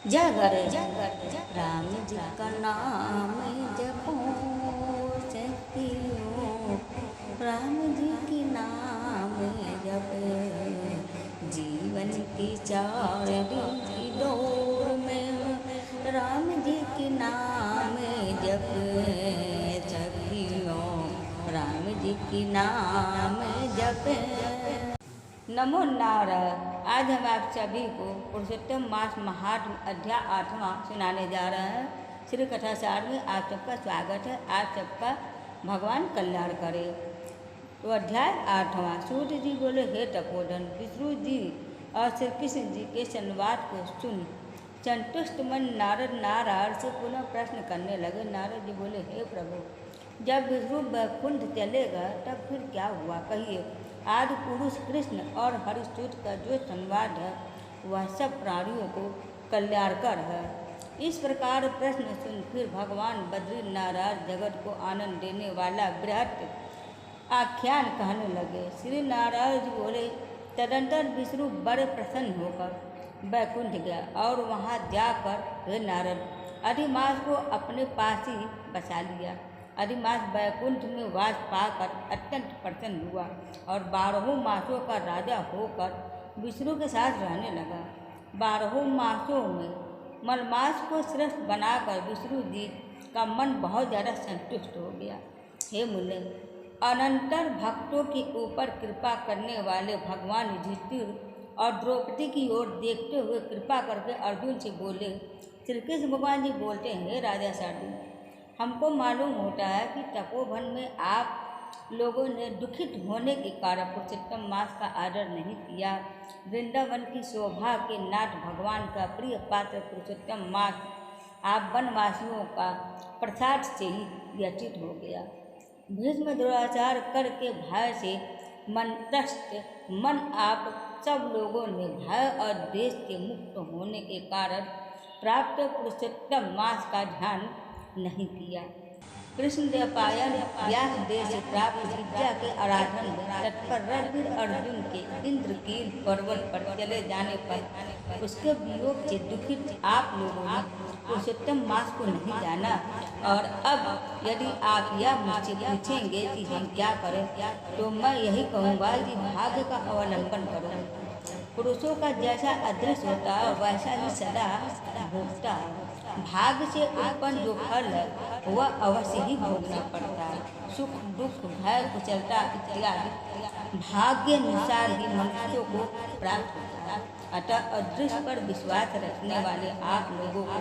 जागर राम जी का नाम जपो सखियों, राम जी के नाम जपे जीवन की चार दिन की दौड़ में, राम जी के नाम जपे सखियों, राम जी के नाम जपे। नमो नारायण। आज हम आप सभी को पुरुषोत्तम मास महात्म अध्याय 8वां सुनाने जा रहे हैं। श्री कथा सार में आप सबका स्वागत है। आप सबका भगवान कल्याण करे। तो अध्याय 8वां। सूर्य जी बोले, हे तपोधन, विष्णु जी और श्री कृष्ण जी के संवाद को सुन संतुष्ट मन नारद नारायण से पुनः प्रश्न करने लगे। नारद जी बोले, हे प्रभु, जब विष्णु वैकुंठ चलेगा तब फिर क्या हुआ, कहिए। आदि पुरुष कृष्ण और हरिसूत का जो संवाद है वह सब प्राणियों को कल्याणकर है। इस प्रकार प्रश्न सुन फिर भगवान बद्री नारायण जगत को आनंद देने वाला बृहत आख्यान कहने लगे। श्री नारायण जी बोले, तदंतर विष्णु बड़े प्रसन्न होकर वैकुंठ गया और वहाँ जाकर हे नारद, अधिमास को अपने पास ही बसा लिया। अधिमास वैकुंठ में वास पाकर अत्यंत प्रसन्न हुआ और 12 मासों का राजा होकर विष्णु के साथ रहने लगा। 12 मासों में मलमास को श्रेष्ठ बनाकर विष्णु जी का मन बहुत ज़्यादा संतुष्ट हो गया। हे मुने, अनंतर भक्तों के ऊपर कृपा करने वाले भगवान युधिष्ठिर और द्रौपदी की ओर देखते हुए कृपा करके अर्जुन से बोले। श्री कृष्ण भगवान जी बोलते हैं, हे राजा साधु, हमको मालूम होता है कि तपोवन में आप लोगों ने दुखित होने के कारण पुरुषोत्तम मास का आदर नहीं किया। वृंदावन की शोभा के नाथ भगवान का प्रिय पात्र पुरुषोत्तम मास आप वनवासियों का प्रसाद से ही व्यतीत हो गया। भीष्म दुराचार करके भय से मंत्रस्त मन आप सब लोगों ने भय और देश के मुक्त होने के कारण प्राप्त पुरुषोत्तम मास का ध्यान नहीं किया। कृष्ण द्वैपायन व्यास देश से प्राप्त विद्या के आराधन में तत्पर रणवीर अर्जुन के इंद्रकील पर्वत पर चले जाने पर उसके वियोग से दुखित आप लोगों ने पुरुषोत्तम मास को नहीं जाना। और अब यदि आप यह मुझसे पूछेंगे कि हम क्या करें, तो मैं यही कहूँगा कि भाग्य का अवलंबन करो। पुरुषों का जैसा अदृश्य होता है वैसा ही सदा भोगता है। भाग्य से उत्पन्न जो फल है वह अवश्य ही भोगना पड़ता है। सुख दुख भय कुशलता इत्यादि भाग्य अनुसार ही मनुष्यों को प्राप्त होता है। अतः अदृश्य पर विश्वास रखने वाले आप लोगों को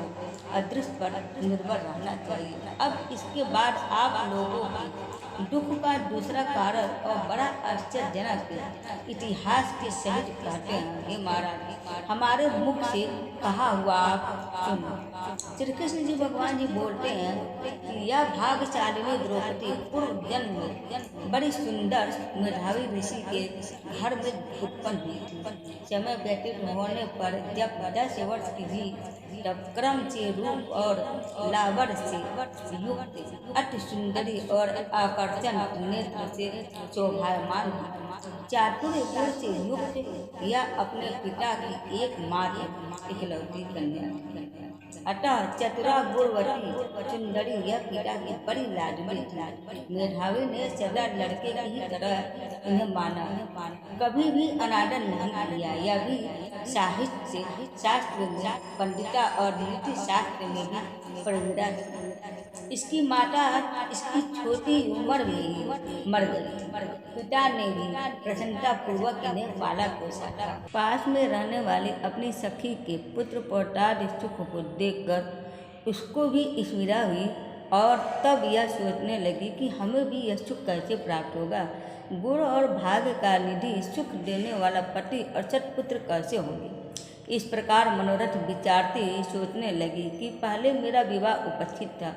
अदृश्य पर निर्भर रहना चाहिए। अब इसके बाद आप लोगों के दुख का दूसरा कारण और बड़ा आश्चर्यजनक इतिहास के सहित कहते हैं। हे महाराज, हमारे मुख से कहा हुआ आप सुनो। श्री कृष्ण जी भगवान जी बोलते हैं कि यह भाग्यशालिनी द्रौपदी पूर्व जन्म में बड़ी सुंदर मेधावी ऋषि के घर में उत्पन्न हुई थी। समय व्यतीत होने पर जब 10 वर्ष की हुई तब क्रम से रूप और लावण से युक्त अति सुंदरी और आकर्षण नेत्र से शोभायमान चातुर्य गुण से युक्त यह अपने पिता की एकमात्र इकलौती कन्या। अतः चतुरा गुणवती सुंदरी यह पिता की बड़ी लाडली थी। मेधावी ने सदा लड़के की तरह इन्हें माना, कभी भी अनादर नहीं किया। यह भी साहित्य शास्त्र में पंडिता और नीति शास्त्र में भी प्रवीणा थी। इसकी माता इसकी छोटी उम्र में ही मर गई। पिता ने भी प्रसन्नता पूर्वक इन्हें पाला पोसा था। पास में रहने वाली अपनी सखी के पुत्र पौत्रादि सुख को देखकर उसको भी स्मृति हुई और तब यह सोचने लगी कि हमें भी यह सुख कैसे प्राप्त होगा। गुण और भाग्य का निधि सुख देने वाला पति और सत्पुत्र कैसे होंगे। इस प्रकार मनोरथ विचारती सोचने लगी कि पहले मेरा विवाह उपस्थित था,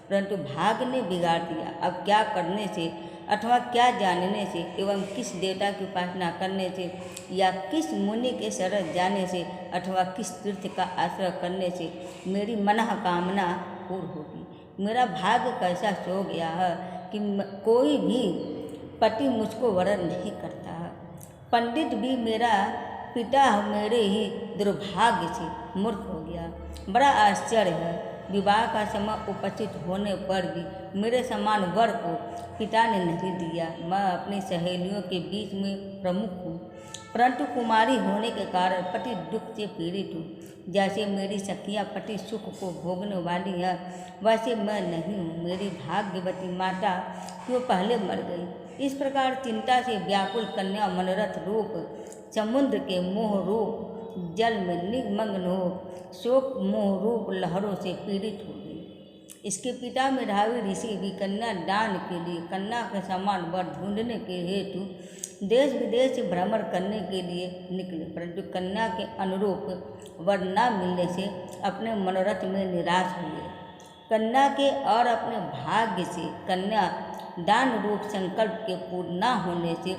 परंतु भाग्य ने बिगाड़ दिया। अब क्या करने से अथवा क्या जानने से एवं किस देवता की उपासना करने से या किस मुनि के शरण जाने से अथवा किस तीर्थ का आश्रय करने से मेरी मनोकामना पूर्ण होगी। मेरा भाग्य कैसा सो गया है कि कोई भी पति मुझको वरण नहीं करता है। पंडित भी मेरा पिता मेरे ही दुर्भाग्य से मूर्ख हो गया। बड़ा आश्चर्य है, विवाह का समय उपस्थित होने पर भी मेरे समान वर को पिता ने नहीं दिया। मैं अपनी सहेलियों के बीच में प्रमुख हूँ, परंतु कुमारी होने के कारण पति दुख से पीड़ित हूँ। जैसे मेरी सखियाँ पति सुख को भोगने वाली है, वैसे मैं नहीं हूँ। मेरी भाग्यवती माता क्यों पहले मर गई। इस प्रकार चिंता से व्याकुल कन्या मनोरथ रूप समुद्र के मोह रूप जल में निमग्न हो शोक मोह रूप लहरों से पीड़ित हो गई। इसके पिता मेधावी ऋषि भी कन्या दान के लिए कन्या के समान वर ढूंढने के हेतु देश विदेश भ्रमण करने के लिए निकले, परंतु कन्या के अनुरूप वर न मिलने से अपने मनोरथ में निराश हुए। कन्या के और अपने भाग्य से कन्या दान रूप संकल्प के पूर्ण न होने से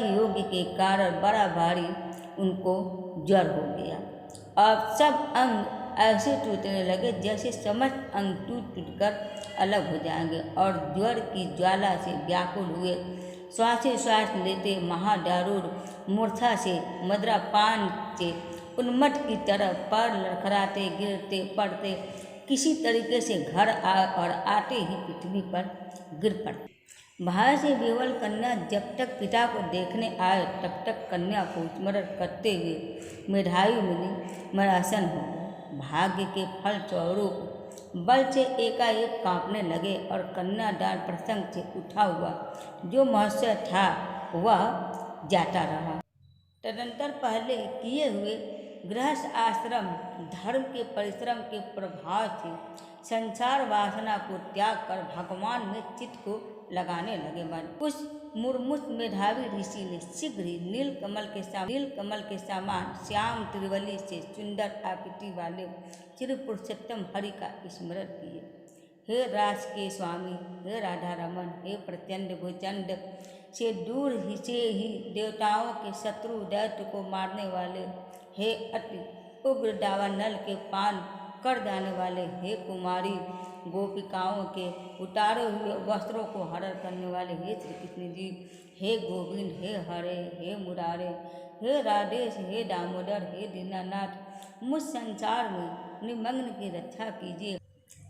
योग के कारण बड़ा भारी उनको ज्वर हो गया। अब सब अंग ऐसे टूटने लगे जैसे समस्त अंग टूट टूट कर अलग हो जाएंगे और ज्वर की ज्वाला से व्याकुल हुए। श्वास श्वास लेते महादारूढ़ मूर्छा से मदरा पान से उन्मत्त की तरह पैर लड़खड़ाते गिरते पड़ते किसी तरीके से घर और आते ही पृथ्वी पर गिर पड़ते। भाई से विवल कन्या जब तक पिता को देखने आए तब तक कन्या को स्मरण करते हुए मेधावी मुनि मरासन हो गए। भाग्य के फल स्वरूप बल से एकाएक कांपने लगे और कन्यादान प्रसंग से उठा हुआ जो महोत्सव था वह जाता रहा। तदंतर पहले किए हुए गृहस्थ आश्रम धर्म के परिश्रम के प्रभाव से संसार वासना को त्याग कर भगवान में चित्त को लगाने लगे। मन उस मुर्मुष मेधावी ऋषि ने शीघ्र ही नील कमल के समान श्याम त्रिवली से सुंदर आकृति वाले चिर पुरुषोत्तम हरि का स्मरण किए। हे रास के स्वामी, हे राधा रमन, हे प्रत्यंड भुचंड से दूर ही से ही देवताओं के शत्रु दैत्य को मारने वाले, हे अति उग्र दावानल के पान कर जाने वाले, हे कुमारी गोपिकाओं के उतारे हुए वस्त्रों को हरण करने वाले, हे श्री कृष्ण जी, हे गोविंद, हे हरे, हे मुरारे, हे राधेश, हे दामोदर, हे दीनानाथ, मुझ संसार में निमग्न की रक्षा कीजिए।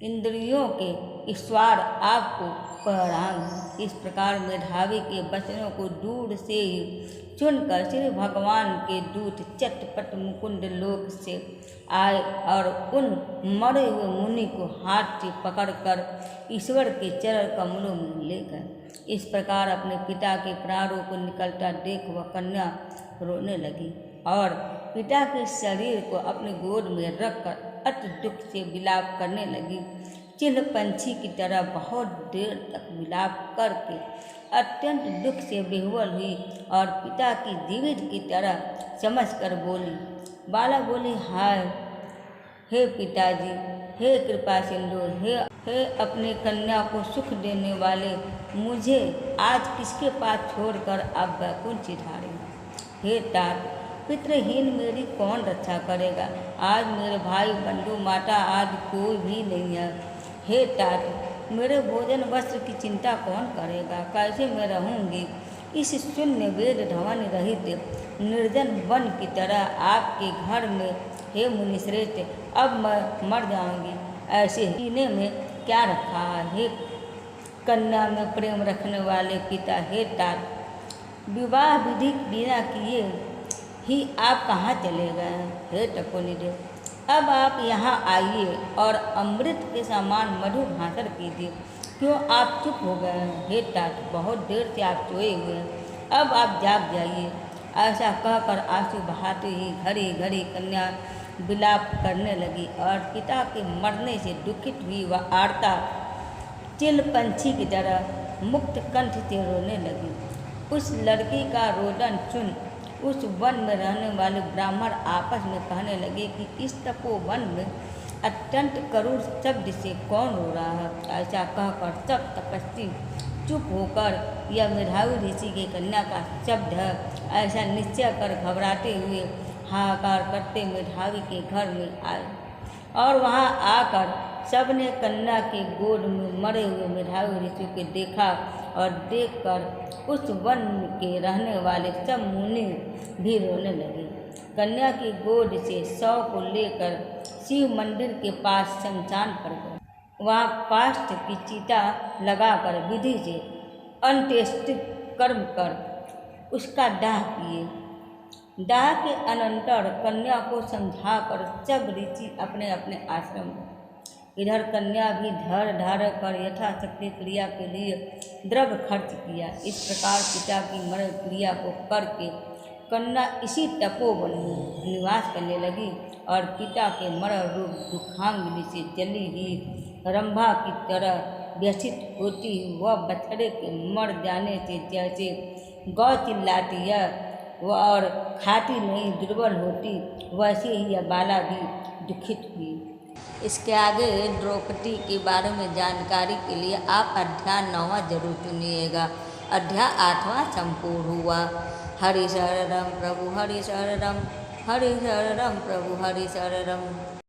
इंद्रियों के ईश्वर आपको प्रणाम। इस प्रकार मेधावी के वचनों को दूर से ही सुनकर श्री भगवान के दूत चटपट मुकुंद लोक से आए और उन मरे हुए मुनि को हाथ से पकड़कर ईश्वर के चरण कमलों में ले गए। इस प्रकार अपने पिता के प्राणों को निकलता देख वह कन्या रोने लगी और पिता के शरीर को अपने गोद में रखकर अति दुख से विलाप करने लगी। चिल पंछी की तरह बहुत देर तक विलाप करके अत्यंत दुख से बेहुल हुई और पिता की जीवित की तरह समझकर बोली। बाला बोली, हाय हे पिताजी, हे कृपा सिंधु, हे अपने कन्या को सुख देने वाले, मुझे आज किसके पास छोड़कर आप वैकुंठ सिधारे। हे तात, पितृहीन मेरी कौन रक्षा करेगा। आज मेरे भाई बंधु माता आदि कोई भी नहीं है। हे तात, मेरे भोजन वस्त्र की चिंता कौन करेगा। कैसे मैं रहूँगी इस शून्य वेद धवन रहित निर्जन वन की तरह आपके घर में। हे मुनिश्रेष्ठ, अब मैं मर जाऊँगी, ऐसे जीने में क्या रखा है। हे कन्या में प्रेम रखने वाले पिता, हे तात, विवाह विधि बिना किए ही आप कहाँ चले गए। हे टकोनिदेव, अब आप यहाँ आइए और अमृत के समान मधुर भाषण कीजिए। क्यों आप चुप हो गए हैं। हे तात, बहुत देर से आप सोए हुए हैं, अब आप जाग जाइए। ऐसा कहकर आंसू बहाते ही घड़ी घड़ी कन्या विलाप करने लगी और पिता के मरने से दुखित हुई वह आर्ता चिल पंछी की तरह मुक्त कंठ से रोने लगी। उस लड़की का रोदन सुन उस वन में रहने वाले ब्राह्मण आपस में कहने लगे कि इस तपोवन में अत्यंत करूर शब्द से कौन रो रहा है। ऐसा कहकर सब तपस्वी चुप होकर यह मेधावी ऋषि की कन्या का शब्द है ऐसा निश्चय कर घबराते हुए हाहाकार करते मेधावी के घर में आए और वहां आकर सबने कन्या के गोद में मरे हुए मेधावी ऋषि को देखा और देखकर उस वन के रहने वाले सब मुनि भी रोने लगे। कन्या की गोद से शव को लेकर शिव मंदिर के पास शमशान पर गए। वहाँ काष्ठ की चिता लगाकर विधि से अंत्येष्टि कर्म कर उसका दाह किए। दाह के अनंतर कन्या को समझाकर सब ऋषि अपने अपने आश्रम में। इधर कन्या भी धर ढार कर यथाशक्ति क्रिया के लिए द्रव्य खर्च किया। इस प्रकार पिता की मरण क्रिया को करके कन्या इसी तपोवन में निवास करने लगी और पिता के मरण रूप दुखांगिनी से जली हुई रंभा की तरह व्यथित होती वह बछड़े के मर जाने से जैसे गौ चिल्लाती है और खाती नहीं दुर्बल होती, वैसे ही यह बाला भी दुखित हुई। इसके आगे द्रौपदी के बारे में जानकारी के लिए आप अध्याय 9वां जरूर सुनिएगा। अध्याय 8वां संपूर्ण हुआ। हरि शरणम प्रभु हरि शरणम प्रभु हरि शरणम।